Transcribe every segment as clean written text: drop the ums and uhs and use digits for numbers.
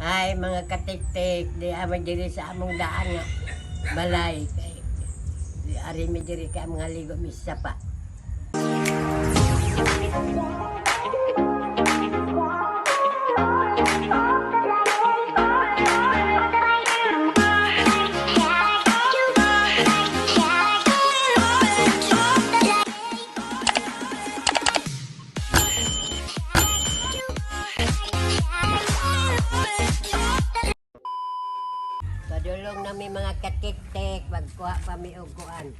Ay, mga katik-tik, di aman diri sa among daan nga. Balay. Di ari mi diri ka mga ligo misa pa. Padulong na may mga katik-tik, magkuha pa mi og kuan.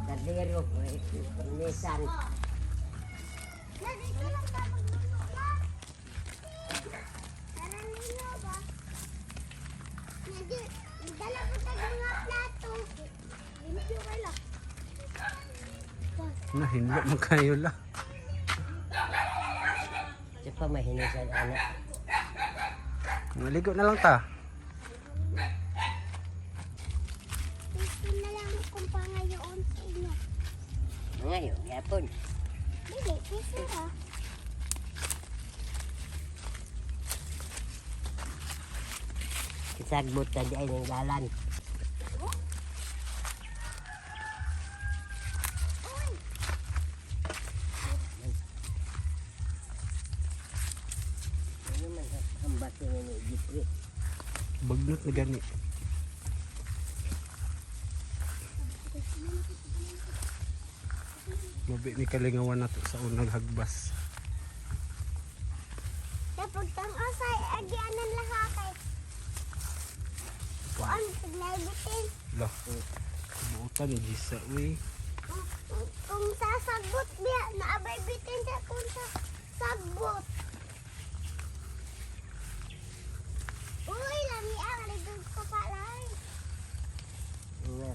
Dadero, nisan. Nahinlo man kayo la. Di pa mahinisan anak. Maligo na lang ta. Gusto na lang kung pangayoon sa inyo. Ngayon, yapon. Dili, gusto ha. Kisagbot na di ay ng dalan. Ano man hambat yung ini gitri. Bagnot na gani. Mabi ni kalingawan nato sa unang hagbas. Dapat tang asay, agyanan lang ha kay. Kuan, paglaibitin. La. Buutan ni Gisa we. Kung sasagot biya, naabay bitin siya kung sasagot. Uy, lami ang ligod ko palay. Nga.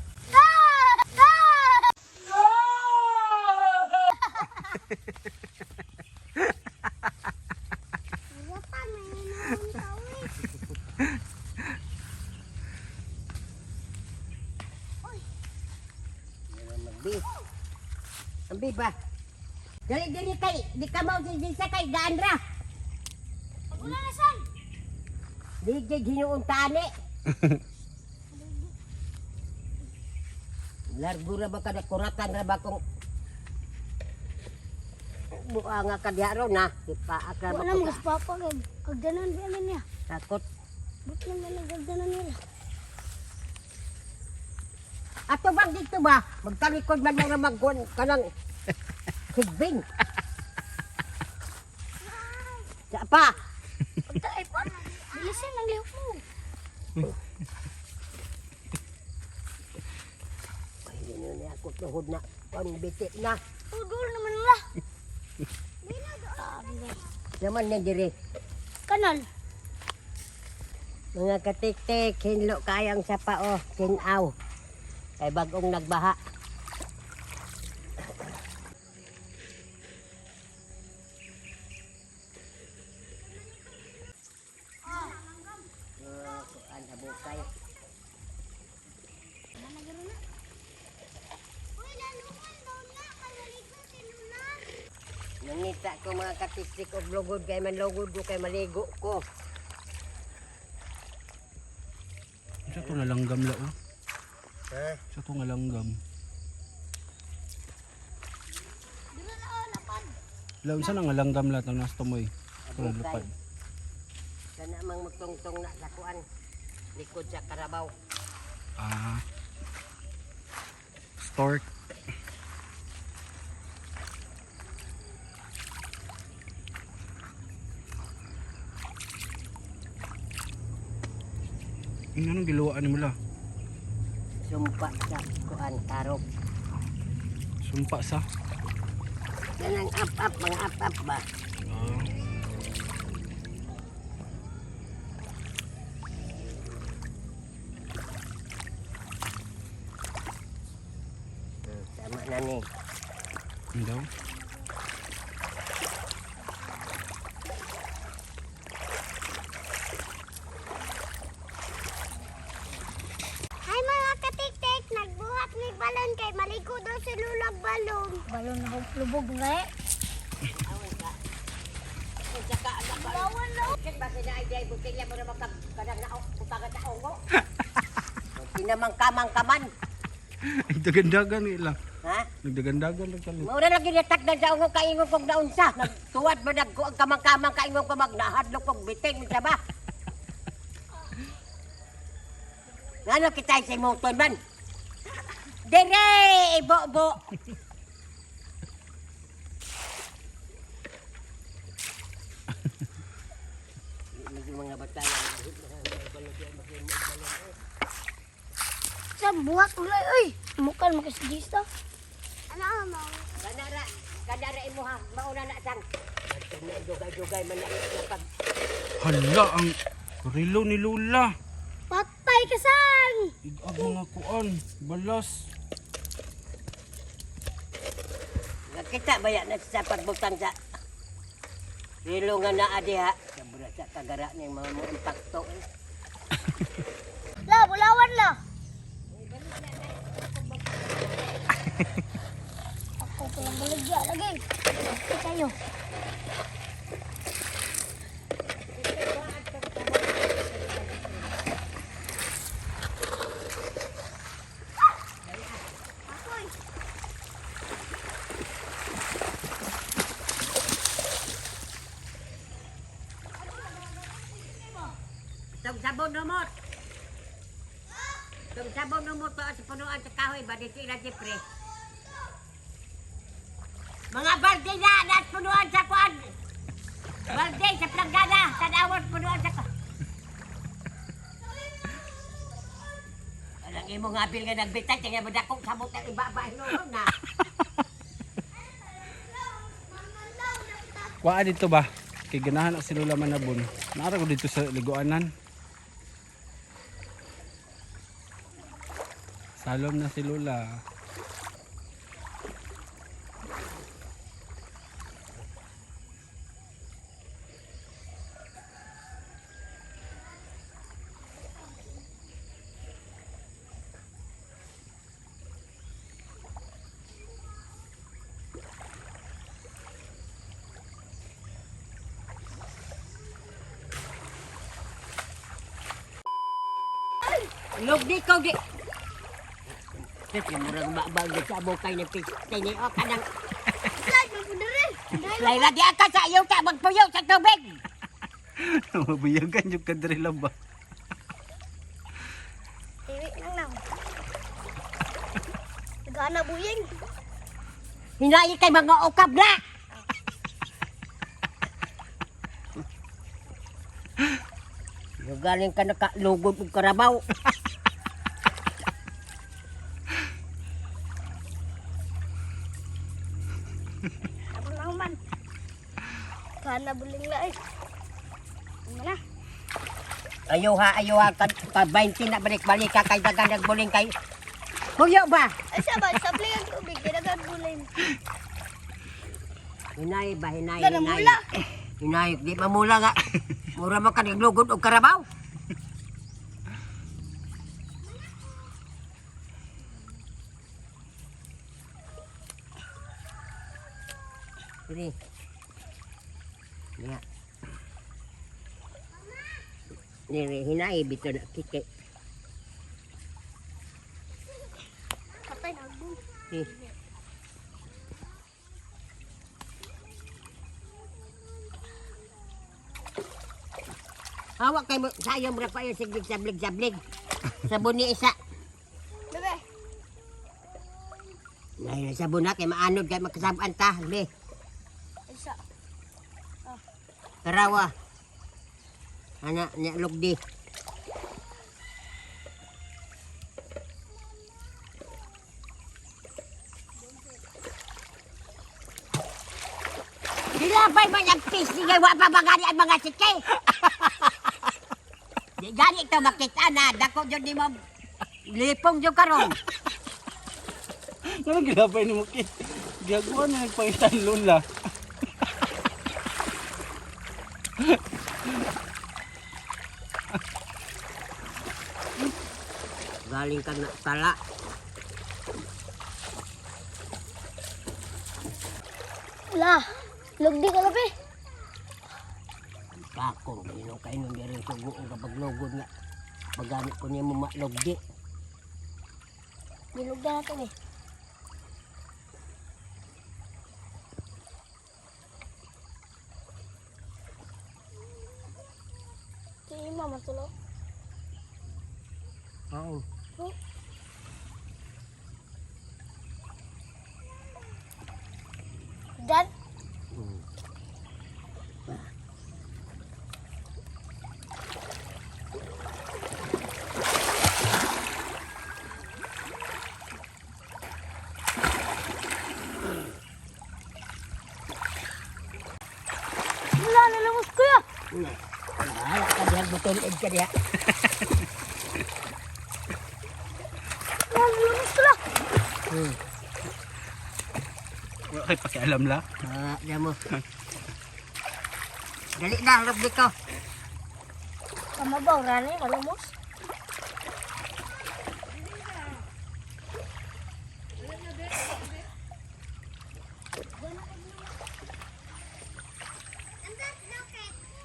Wala pa, may ninoon ka uy. Magbi. Ambi ba? Dali kay, di ka mau sa kay Gandra. Wala na san. Di ginuon tani. Largura ba kada kuratan ra ba kung buka nga kadyaro na ipaak ra ba Wala ko mo papa kay agdanan biya man niya. takot. But lang man agdanan nila. Ato bang dito ba? Magtalikod man lang magkuhan kanang higbing. Sa pa. Pagtaay pa. Bilisan ang lihok mo. Ay, yun na ako tuhod na. Pangbiti na. Tudol naman lah. Naman na diri. Kanal. Mga katik-tik, hinlo kayang sa pao, kinaw. Kay bagong nagbaha. Kuan habukay. Uy, lalukan daw na. Kanaligo si Luna. Nangita ko mga katik-tik og lugod kay manlugod ko kay maligo ko. Sa to nalanggam la oh. Ha? Sa to nalanggam. Dila na oh, lapad. La unsa nang nalanggam la tang nas tumoy. Tulad lapad. Kana mang magtungtong na sa kuan. Likod sa karabaw. Ah. Stork. Ano giluwaan ni mo la? Sumpa sa kuan tarok. Sumpa sa. Ganang up-up, mga up-up ba? Ah. Sama na ni. Ano daw? Hi mga katik-tik, nagbuhat ni balon kay maligo daw si Lula balon. Balon na lubog nga eh. Awan ka. Kung saka anak ba? Bawan daw. Bakit ba sila idea butilya mo na magkadang na utagan sa ongo. Pinamangkamang-kaman. Nagdagandagan nila. Ha? Nagdagandagan lang kami. Mura lagi natagdan sa ungo kaingon kong naunsa. Nagtuwad mo nagkuang kamang-kamang kaingon ko magnahadlok kong biting sa ba. Ngano kita sa moton man? Dere, ibo-bo. Mga batayan. Sa buhak mulai, uy. Mukan makasigista. Ano mo? Kadara imo ha, mauna na sang. Dugay-dugay man na pag Hala, ang relo ni Lola. Patay ka sang! Igag mga kuan, balas. Kita ba yan sa pagbutang sa relo nga naa diha. Sabura sa kagara niyang mga mo impacto. La, bulawan la. Ako ko lang baligya lagi. Ito kayo. Tong sabon numot. Tong sabon numot pa sa punuan sa kahoy ba di sila siyempre. Mga balde na nas punuan sa kuan. Balde sa planggana sa dawat punuan sa kuan. Alang imo nga bil nga nagbitay tingnan mo dakong sabot ang ibaba hinuon na. Kuha dito ba? Kay ganahan na si Lola Manabon. Naara ko dito sa liguanan. Salom na si Lola. Log di ko di. Kasi murang babag sa bukay ng pistay ni o kanang Slide mo dere. Layla di ka sa iyo ka magpuyo sa tubig. Mabuyagan yung kadre lang ba? Tiwi nang nang. Gana buying. Hinayi kay mga ukab na. Galing ka nakalugod og karabaw. Ako lang man. Gana buling la eh. Ano na? Ayaw ha, ka 20 na balik-balik ka kay dagan nagbuling kay. Puyo ba? Ay sabay, sablay ang tubig. Kinagan buling. Hinay ba, hinay, Gana hinay. mula. Hinay, di mamula nga. Mura mo ka naglugod og karabaw. Ini. Ya. Ini hinay bito na kike. Patay na bul. Eh. Hawak kay mo sayang mura pa yung siglig sablig. Sabon ni isa. Bebe. Nay sabon na kay maanod kay makasabaan ta, be. Isa. Karawa. Ana nya lugdi. Dilabay man ang pis ni wa pa bagani ang mga sike. Di gani to makita na dako jud di mo lipong jud karon. Ano ginapay ni Mukit? Gagawa na nagpangitan Lola. Galing ka na tala. Lah, lugdi ka labi. Kakong, yun kayo nung meron sugo ang kapag logod nga. Paggamit ko niya mo maklogdi. Nilugdan natin eh. Tingin mo, matulog. Oo. Dan, wala na lamos kuya. Wala ka diyan, butulid ka diya. Wala na lamos kuya. Wala kayo pakialam la. Diyan mo. Dali na, logdi ko. Kamabaw, rani, malamos.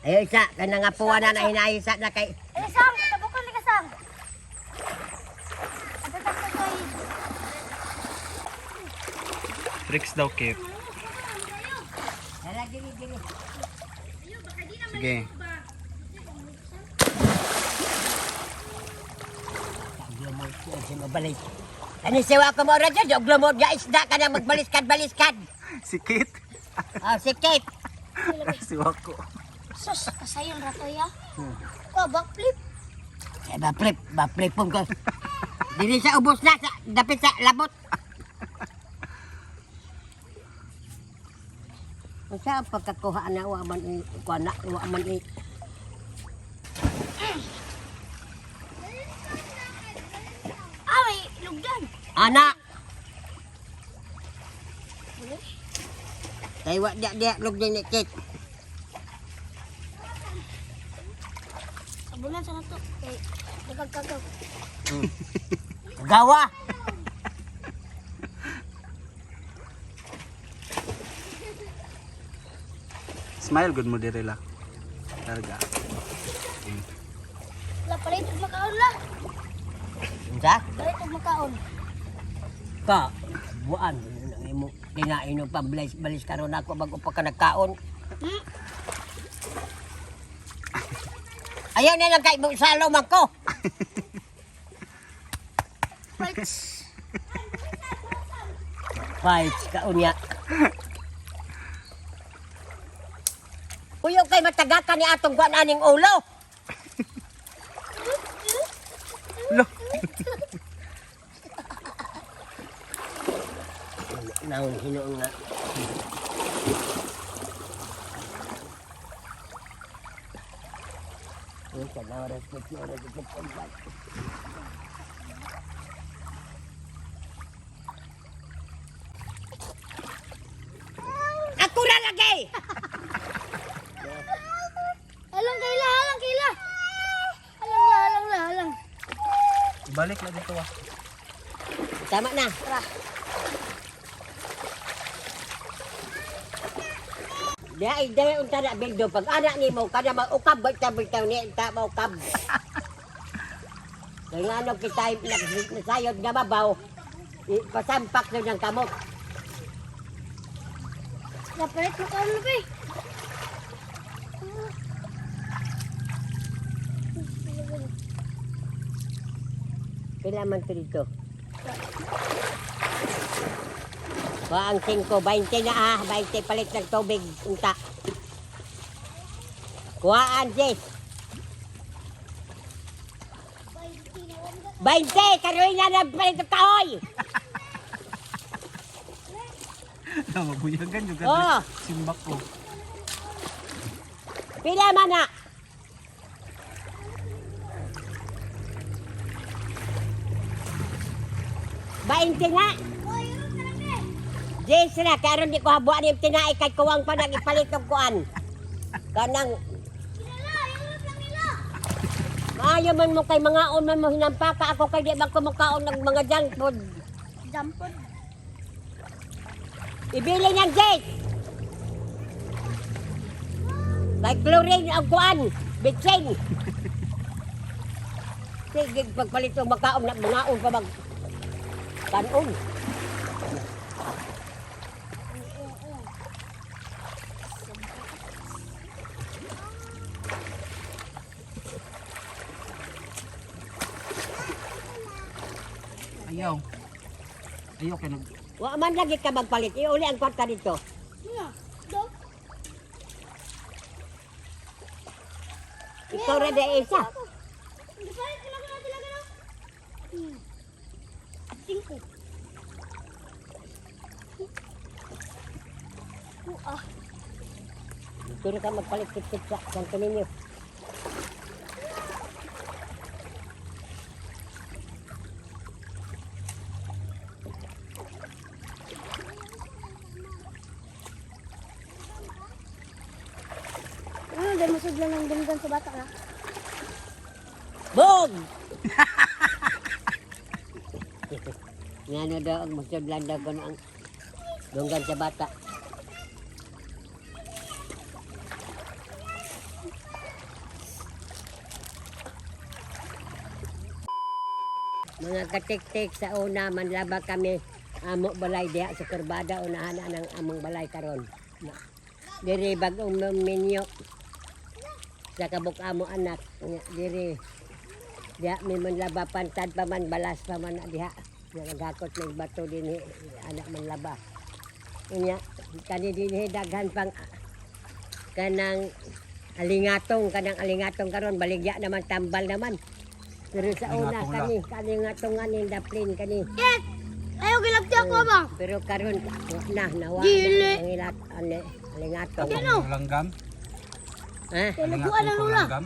Ayo isa, kanang apuan na hinahisa na kay... Eh, sang, tabukon ni ka, sang. Ada tak kay. Tricks daw, Kip. Hala, dili. Sige. Glomod ko, mabalik. Ano siwa ko mo rin dyan, glomod nga isda ka na magbaliskad-baliskad. Sikit. Oh, sikit. Si Wako. Sus, kasayon rato ya. Ko, backflip. Eh, baprip po ko. Dili sa ubos na, dapit sa labot. Sa pagkakuha na waman i Ah, may lugdan. anak. Kay wa dia lug din kit. Sabunan sa nato. Kay, nagkagkagaw. Gawa. Smile good mo dire la. Larga. La, palit og makaon la. Unsa? Palit og makaon. Ka buan nang imo kinain og pambalis karon ako bago pa ka nagkaon. Ayaw na lang kay mo salo man ko. Fights. Fight ka unya. Uyog kay matagakan ni atong kuan aning ulo. Lo. Naon hinuon nga. Ito na oras ko pagkat. Ako na lagi! Halang kaila, halang kaila. Halang. Balik na dito ah. Tama na. Tara. Dahil unta na bildo pag anak ni mo kada mag-ukab bitaw ni ta maukab. Kaya nga nung kita nasayod nga mabaw, pasampak na ng kamot. La, palit makaon la, pe. Pila man ito dito? Ang 5, 20 na 20 palit ng tubig, unta. Kuhaan, Jess. 20, karoy na ng palit ng kahoy. Mabuyagan juga Oh. simbak ko. Pila man na? Bainte nga. Jess na, karon di ko habuan yung tinaay kay kuwang pa nang ipalit ng kuan. Kanang maayo man mo kay mga on man mo hinampaka ako kay di man kumukaon ng mga junk food. Jampon. Ibili niyan, Jess. Kay chlorine ang kuan, bitsin. Sige, pagpalit ng makaon na bungaon pa mag kanon. Ayaw. Ayaw ka nag... Wa man lagi ka magpalit. Iuli ang kwarta dito. Ikaw na da isa. Dito na ka magpalit kit sa santo ninyo. Ano, dahil masudlan ng dunggan sa bata na. Boom! Ngano daw ang masudlan daw ko ang dunggan sa bata. Mga katik-tik sa una manlaba kami amo balay diha sa Kurbada unahan na ng among balay karon. Diri bagong minyo sa kabuk amo anak diri diha mi manlaba pantad pa man balas pa man diha nagakot ng bato dinhi anak manlaba. Unya kani dinhi daghan pang kanang alingatong karon baligya naman tambal naman. Pero sa una kani nga tunganin daplin kani. Yes! Ayaw gilagti ako ba? Pero karon nawa Dili. ang ilat alingatong. Ang langgam? Ha? Kailaguan ang lula. Langgam?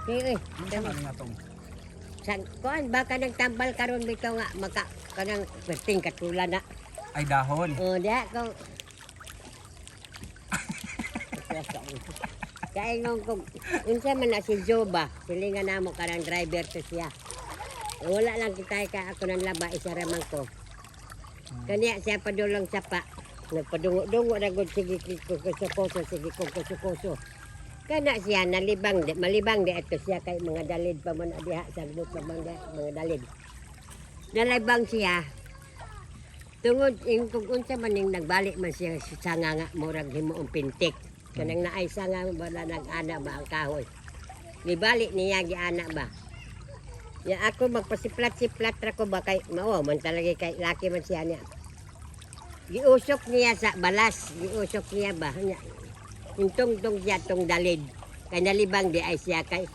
Sige. Ano nga tong? Sa kuan baka nang tambal karon bitaw nga maka kanang perting katula na. Ay dahon. Oh, diha ko. Kaya ngong kung unsa man na si Joba, silingan namo karang driver to siya. Wala lang kita ka ako nang laba isa ramang ko. Kaniya siya padulong sapa. Nagpadungo-dungo na gud sige kusukoso sige kusukoso. Kana siya nalibang di malibang di ato siya kay mga dalid pa man diha sa lubot pa man mga dalid. Nalibang siya. Tungod kung unsa man ning nagbalik man siya sa nga murag himuong pintik. Kanang naay sanga wala nag-ana ba ang kahoy. Gibalik niya giana ba. Ya ako magpasiplat-siplat ra ko ba kay mao man talaga kay laki man siya niya. Giusok niya sa balas, giusok niya ba niya. Intong-tong siya tong dalid. Kay nalibang di ay siya kay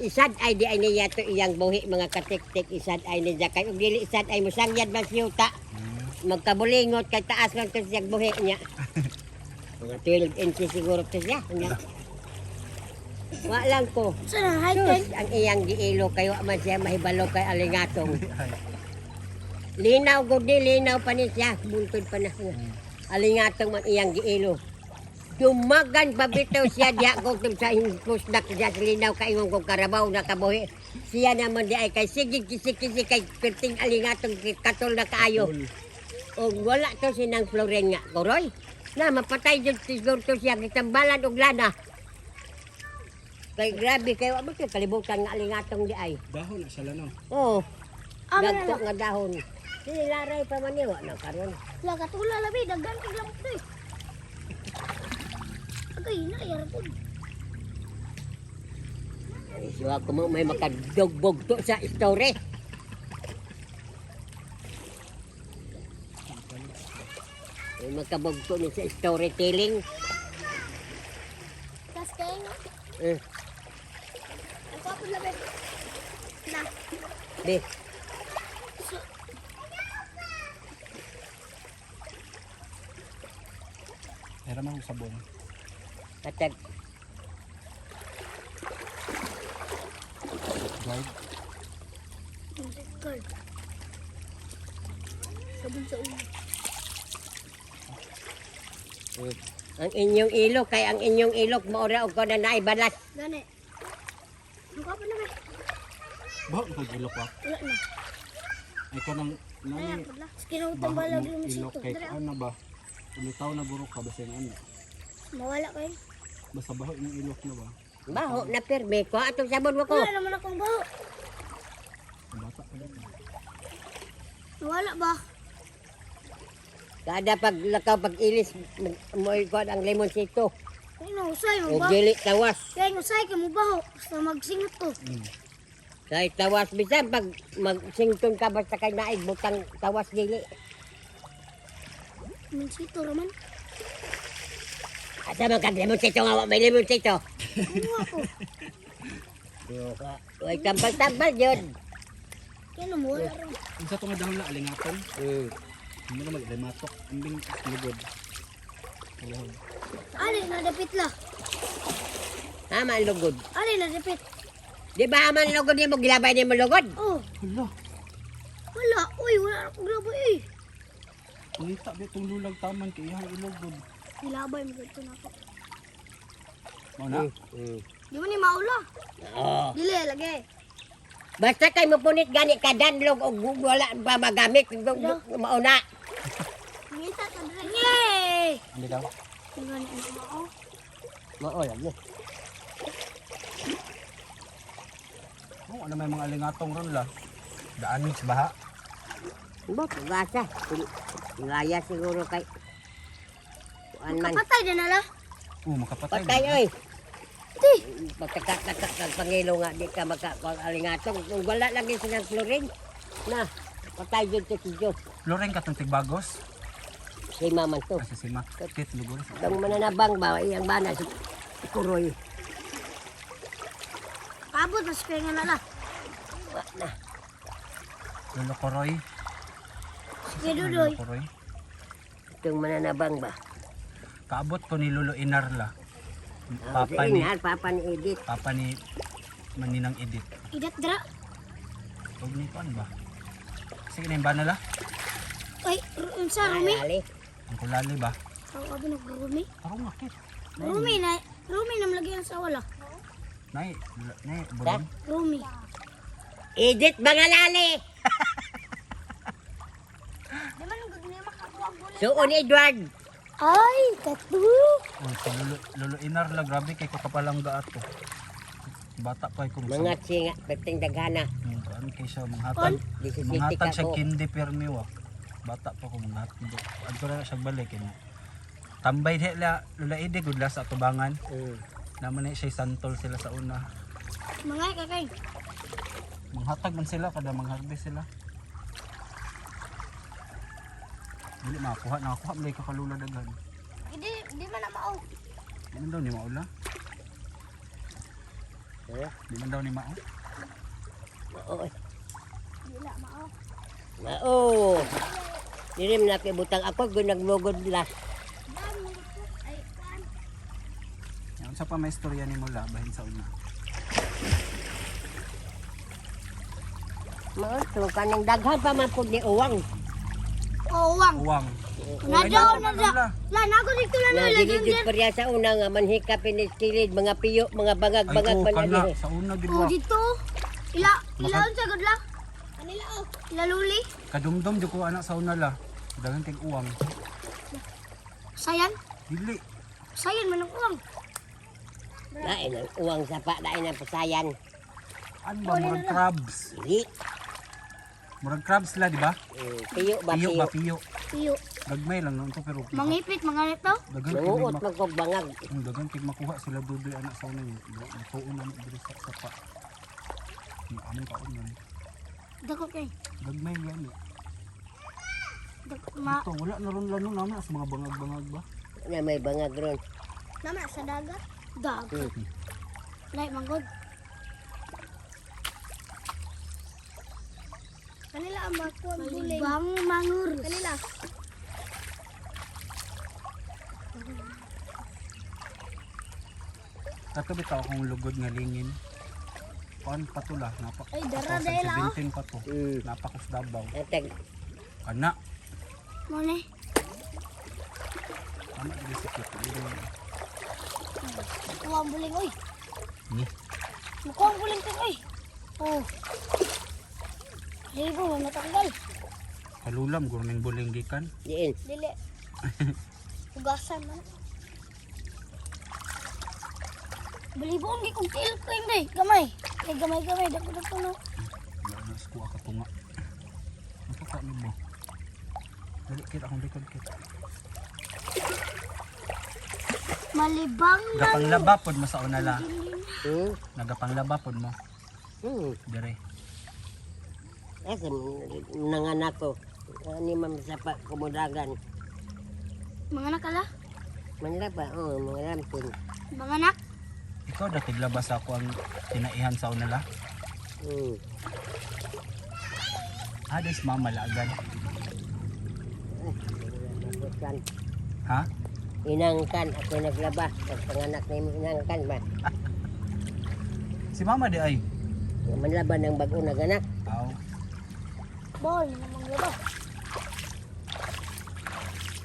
isad ay di ay niya to iyang buhi mga katik-tik isad ay niya kay ug dili isad ay musangyad man siyuta. Magkabulingot kay taas lang to siyang buhi niya. Mga 12 inches siguro to siya. Wa lang ko. Sana, high Sus, ang iyang giilo kayo man siya mahibalo kay alingatong. Linaw gud ni linaw pa ni siya, buntod pa na. Alingatong man iyang giilo. Dumagan pa bitaw siya diha kung sa pusdak siya sa linaw kaingon kong karabaw na kabuhi. Siya naman di ay kay sige kisi kay perting alingatong katol na kaayo. O wala to sinang Floren nga, koroy. Na mapatay jud siguro to siya gitambalan og lana. Kay grabe kay wa mo kalibutan nga alingatong di ay. Dahon na siya lanaw. Oh. Amo Dagko na nga dahon. Sinilaray pa man niwa na karon. lang katula labi, daggan kay lamok to eh. Agay na, yarapod. So ako mo may makadugbog to sa story. May makabugto ni sa storytelling. Tas kayo, no? Eh, Ako ako labi. Na, di. Era man sabon. Katag Guard. girl. Sabon sa ulo. ang inyong ilok kay ang inyong ilok maura og ko na naibalas. Gani. Ako ako labi. Bahon ko ilok wa. Wala na. Ay ko nang Ay, nani ako lang. Kinutang bahon balag mo yung ilok sito. kay Dara. ano ba? Ulitaw na burok ka basta ano. Mawala kayo. Basta baho yung ilok na ba? Baho na pirme ko. Atong sabon mo ko. Wala naman akong baho. Ang bata pa dito. Wala ba? Kada pag lakaw pag ilis mo ikot ang lemonsito. Ay, nausay mo O ba? dili tawas. Kaya usay ka mo baho. Basta magsingot ko. Kay tawas bisan pag magsington ka basta kay naig butang tawas dili. Magsito raman. Asa man kag lemonsito nga wa may lemonsito. Ano ako? Uy tambal-tambal yun. Kaya mo wala rin. Ang sa tunga dahon na alingatan. Hindi na mag-rematok. Ambing lugod. Alahog. Alin na dapit la. Ama ang lugod. Alin na dapit. Di ba aman lugod ni mo gilabay ni mo lugod? Oh, Hala. wala. Uy, wala akong grabo eh. Pangita ba itong lulag taman kay ihang ilugod. Nilabay mo dito na ako. Mau na? Di mo ni maula. Oo. Dili, lagi. Basta kay mo punit gani ka danlog o wala pa magamit mauna. Ngita ka dre. Yay! Hindi daw. Tingnan mo ako. Mao yan mo. Oo, ano may mga alingatong ron la. Daanin sa baha. Bo basa. Ngaya siguro kay kuan man. Kapatay din nala. Oo, makapatay. Patay oy. Di. Pagkakatak kag pangilo nga di ka alingatong kung wala lagi silang chlorine. Na patay jud ti Diyos. Loreng katong tigbagos. Si maman to. Kasi si Mak. Tit lugod. Dang mananabang ba iyang bana si Kuroy. Abot na spray nga nala. Wa na. Lolo Koroy. Sige, Dudoy. Lolo Koroy. Itong mananabang ba? Kaabot ko ni Lolo Inarla. Papa ni Edith. Papa ni Maninang Edith. Idat dra. Huwag ni Pan ba? Sige na yung banala. Ay, unsa Rumi? Ali. Ang kulali ba? Tawag abi nag-Rumi. Parang makit. Rumi nam lagi ang sa wala. Nay, bulong. Rumi. Edith Bangalali. Di man gud ni makakuha bulan. Suon Edward. Ay, katu. Oh, si Lolo Inarla, grabe kay ko kapalang gaat ko. Bata pa ko. Mga singa, perting daghana. Ano kay siya manghatag. Disisiti Manghatag ka siya ko. kindi permi wa. Bata pa ko manghatag. Adto na siya balik kini. Tambay la Lola Ede gudla sa tubangan. Naman na siya santol sila sa una. Mangay kakay. Manghatag man sila kada mangharvest sila. Dili makakuha, nakakuha may kakalula daghan. Di man na mao. Di man daw ni maula. Di man daw ni mao. Oo. Dila mao. Oo. Dirim na butang ako gun naglugod la. Ay, kan. Yan sa pa may istorya ni mula bahin sa una. Mao to kanang daghan pa man pud ni uwang. Oh, wang. Uwang. Nadaw na da. La nago dito na Nga nila dili jud parya sa una nga manhika piniskilid mga piyo, mga bangag-bangag Ay, man kana ani. sa una gid Oh, wa. dito. Ilaon sa gudla. Kanila oh. Ilaluli. Kadumdum jud ko anak sa una la. Daghan kay uwang. Sayan. Dili. Sayan man ang uwang. Lain ang uwang sapa, lain ang pasayan. Ano ba murag crabs? Dili. Murag crabs la di ba? Piyo ba Piyo piyo? ba piyo? Piyo. Gagmay lang nung to pero Mangipit, mga nito. daghan Nanguot kay magkog-bangag. daghan kay makuha sila dudoy anak sa una. Tuon na diri sa sapa. Among kaon man. Dako kay. Gagmay yan. Ma. Ito wala na ron lanong naman sa mga bangag-bangag ba? Na may bangag ron. Nama sa dagat. Dagat. Lai manggod. Kanila ang makuha ang buling. Bang mangur. Kanila. Kato bitaw akong lugod nga lingin. Kuan patula napak. Ay, dara dahil, 17 pa to. Napakos dabaw. Atag Ana. Mone. Ana dili sakit. Kuha ang buling oy. Ni. Kuha ang buling to oy. Oh. Libo mo natanggal. Kalulam gurning buling gikan. diin. Dili. Ugasan man. Balibon gi kong tiil ko day. Gamay. Kay gamay-gamay dako-dako no. Wala na skuha ka tunga. Ano ka ni mo? Dali kit akong likod kit. Malibang na. Gapanglaba pod mo sa una la. Hmm? Nagapanglaba pod mo. Dire. Kasi nanganak ko. Ani man sa pa kumudagan. Mga nakala? Manila pa, mga lampin. Mga nak? Ikaw datig labas ako ang tinaihan sa una la. Des mama laagan. Kan. Ha? Inangkan, ako naglaba. Pag panganak na yung inangkan ba? Si mama di ay. Manlaban ng bago na ganak. Aw. Bol, namang laba.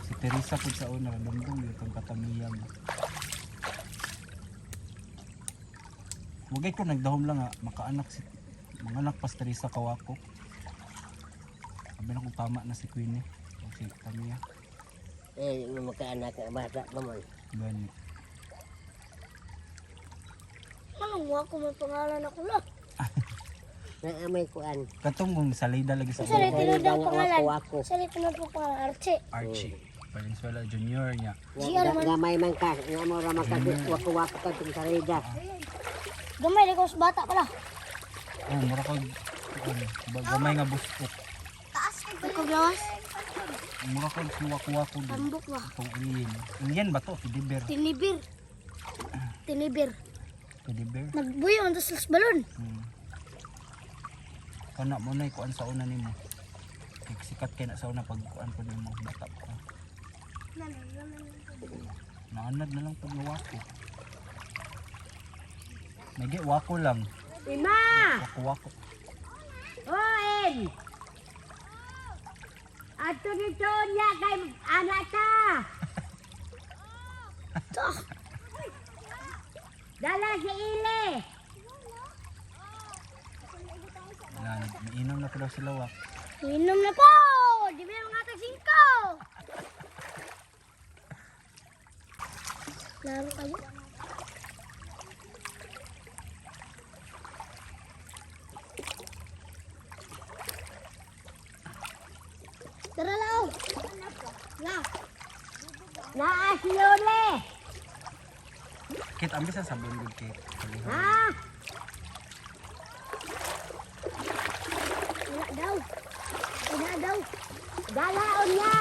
Si Teresa pud sa una dumdum yung katamiyang. Wagay ko nagdahom lang nga makaanak si manganak pas Teresa kawako. Sabi na kung tama na si Queenie o si Tamiya. Makaanak na bata pa man. Gani. Anong wa ko may pangalan ako la? Naamay kuan. Katong kung salida lagi sa Sorry, tinod ang pangalan. Wako. Sorry, tinod ang pangalan. Archie. Archie. Valenzuela Junior niya. Gamay man ka. Nga mo ramang ka. Wako-wako ka itong sarida. Gamay, di ko sa bata pala. Oh, mura kag gamay nga buskok. Ikaw gawas? Mura kag suwak-wako din. Tambok ba? Itong alien. Alien ba to? Tidiber. Tinibir. Tinibir. Tidiber. Nagbuyo ang tas balon. Kana mo na kuan sa una nimo. Kay sikat kay na sa una pag kuan ko nimo bata pa. Naanad na lang pag wako. Nagi wako lang. Ima! Wako. Oen! Ato dito niya kay anak ka! Dala si Ile! Nainom na ko daw sila wak. Inom na po! Di ba yung atag singko? Laro kayo? Tara lao! La! Naa si Yole! Kit ambis sa sabon gud kay. Ha? Wala daw! Wala daw! Dalaon niya!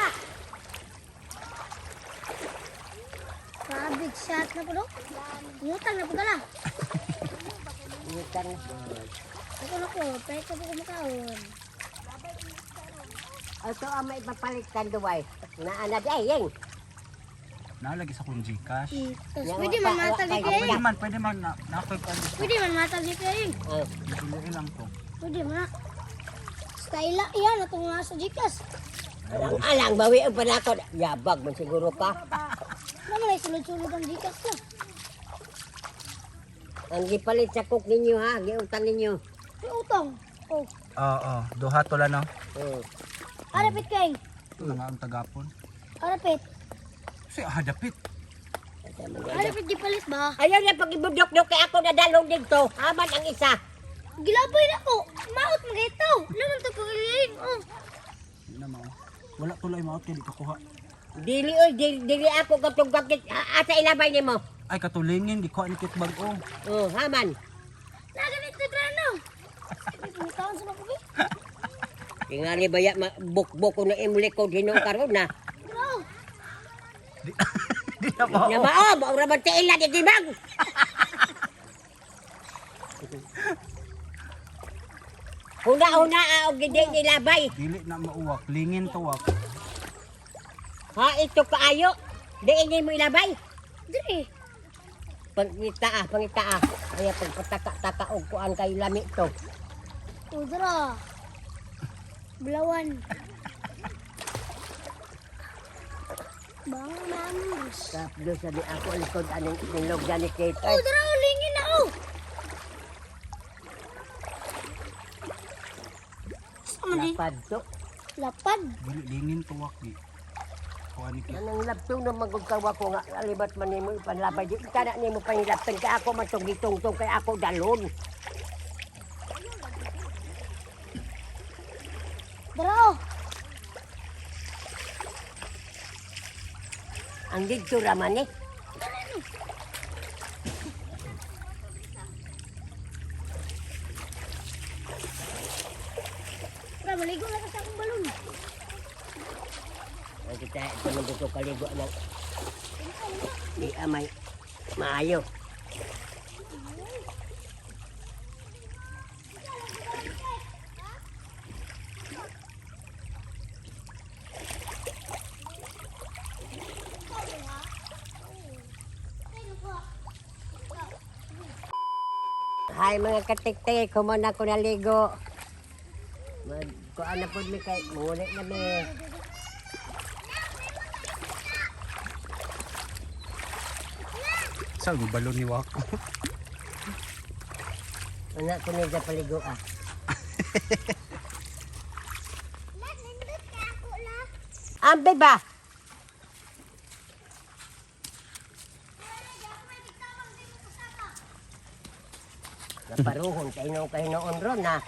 Kabig shot na po do? Ngutang na po dala! Ngutang. Ako na ko, pwede ka po kumakaon. Ito ang may papalitan duway. Naanad ay yung. Nalagi sa kung Gcash. Tapos pwede man matag ni kayo. Pwede man na ako kan. Pwede man matag ni kayo. Dili lang to. Pwede man na. Style yan, itong nasa Gcash. Alang bawi ang panakot. Yabag man siguro ka. Naman ay sulod-sulod ang Gcash na. Ang gipalit sa cook ninyo ha. Giutang ninyo. May utang. Oh, Oo, duha to lang no. arapit kayo. Nga ang tagapon. Arapit. Si hadapit. Arapit di palit ba? Ayaw na pag ibudok-dok kay ako na dalong dito. Haman ang isa. Gilaboy na ko. Maot magito. Naman to kagaling. Oh. Di na mao. Wala tuloy mao kay di kakuha. Dili oy, dili ako katong bakit asa ilabay nimo. Ay katulingin di ko ani kit bag-o. Haman. Naganit na trano. Pagkaon sa mapugi. Tingali baya buk-buk ko na imuli ko dinong karon na. Bro. Di na mao. Na mao, maura man tiila di tibag. Huna-huna og gidi nilabay. Dili na mauwak, lingin to wak. Ha ito kaayo. Di mo ilabay. Diri. Pangita ah. Kaya pagpataka-taka og kuan kay lami to. Udra. Blawan. Bang manus. Tapos sa di ako likod anong nilog gani kay Udra ulingin na oh. Sama di lapad to. lapad. Dili lingin to wak di. kuan iki. Anong laptong na magkawa ko nga alibat man nimo ipanlabay di kana nimo panilapton kay ako man tong gitungtong kay ako dalon. Bro, Ang dito raman eh. bro, maligo na ka sa akong balon. Ang kita ito man dito kaligo ng di amay maayo. Hi mga katiktik, human ako naligo. Kuan na po mi kay muli na mi. Saan mo balon ni Wako? Anak ko na paligo ah. Lat, nindot ka ako la. Ambe ba? Naparuhon kay no ron na.